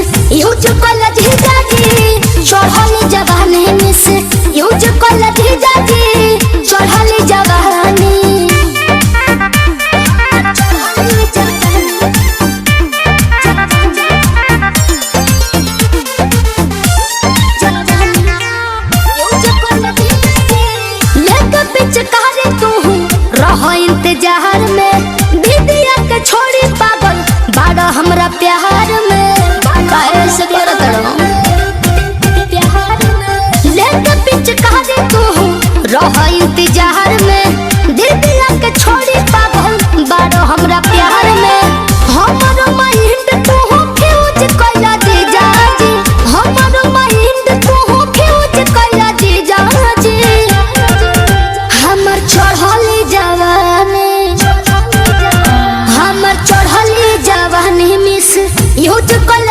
use कल जीजाजी चढ़ल जवानी मिस यूज कल जीजाजी चढ़ल जवानी इंतजार में दीदिया के छोड़ी पागल बाड़ा हमरा प्यार में कैसे करत लेके पिचकारी तू रह इंतजार में दीदिया के छोड़ी पागल बाड़ा हमरा प्यार में हमरो माइंड तू फ्यूज कइला जीजाजी हमरो माइंड तू फ्यूज कइला जीजाजी हमर चढ़ली जवानी मिस यूज कल